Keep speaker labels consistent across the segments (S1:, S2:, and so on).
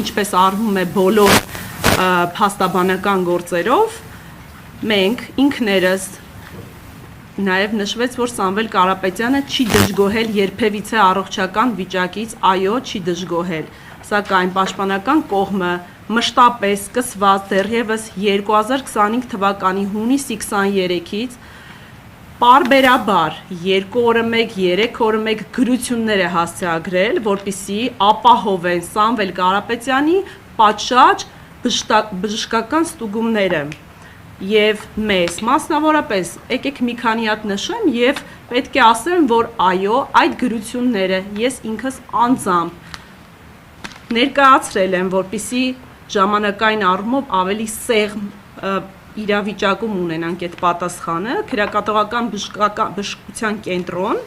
S1: ինչպես արվում է բոլոր փաստաբանական գործերով, մենք ինքներս նաև նշվեց, որ Սամվել Կարապետյանը չի դժգոհել երբևիցե առողջական վիճակից, այո, չի դժգոհել, սակայն պաշտպանական կողմը մշտապես սկսված դեռևս 2025 թվականի հունիսի 23-ից պարբերաբար 2 օրը մեկ, 3 օրը մեկ գրություններ է հասցեագրել, որպեսզի ապահովեն Սամվել Կարապետյանի պատշաճ բժշկական ստուգումները և մեզ, մասնավորապես, եկեք մի քանի հատ նշեմ և պետք է ասեմ, որ այո, այդ գրությունները ես ինքս անձամբ ներկայացրել եմ, որպեսզի ժամանակային առումով ավելի սեղմ իրավիճակում ունենանք այդ պատասխանը, Քրեակատողական բժշկության կենտրոն,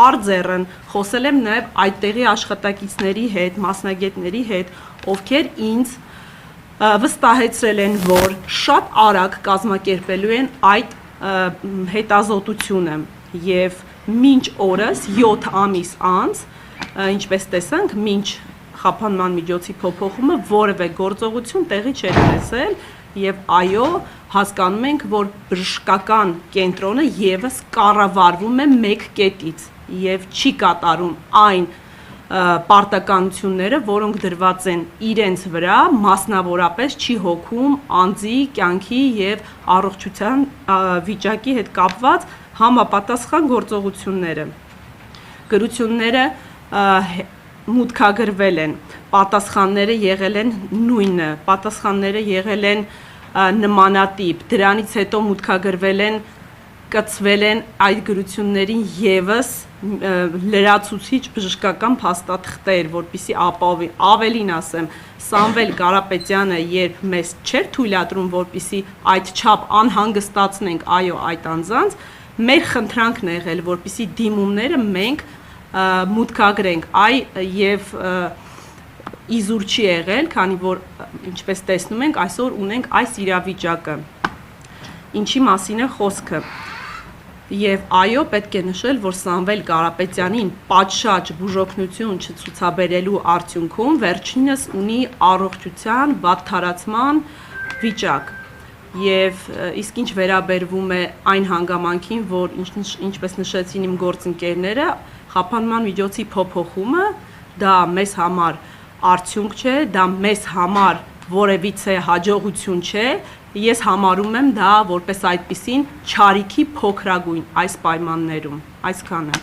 S1: արձեռն, խոսել եմ նաև այդտեղի աշխատակիցների հետ, մասնագետների հետ, ովքեր ինձ վստահեցրել են, որ շատ արագ կազմակերպելու են այդ հետազոտությունը և մինչ օրս 7 ամիս անց, ինչպես տեսանք, մինչ խափանման միջոցի փոփոխումը որևէ գործողություն տեղի չէր ունեցել և այո, հասկանում ենք, որ բժշկական կենտրոնը ևս կառավարվում է մեկ կետից և չի կատարում այն պարտականությունները, որոնք դրված են իրենց վրա, մասնավորապես չի հոգում անձի կյանքի և առողջության վիճակի հետ կապված համապատասխան գործողությունները։ Գրությունները մուտքագրվել են, պատասխանները եղել են նույնը, պատասխանները եղել են նմանատիպ, դրանից հետո մուտքագրվել են, կցվել են այդ գրություններին ևս լրացուցիչ բժշկական փաստաթղթեր, որպեսզի ապահովի, ավելին ասեմ, Սամվել Կարապետյանը երբ մեզ չէր թույլատրում, որպեսզի այդչափ անհանգստացնենք այո այդ անձանց, մեր խնդրանքն է եղել, որպեսզի դիմումները մենք մուտքագրենք, և իզուր չի եղել, քանի որ ինչպես տեսնում ենք, այսօր ունենք այս իրավիճակը, ինչի մասին է խոսքը, և այո, պետք է նշել, որ Սամվել Կարապետյանին պատշաճ բուժօգնություն չցուցաբերելու արդյունքում վերջինս ունի առողջության վատթարացման վիճակ, և իսկ ինչ վերաբերվում է այն հանգամանքին, որ ինչպես նշեցին իմ գործընկերները, խափանման միջոցի փոփոխումը, դա մեզ համար արդյունք չէ, դա մեզ համար որևիցե հաջողություն չէ, ես համարում եմ դա որպես այդպիսին չարիքի փոքրագույն այս պայմաններում, այսքանը։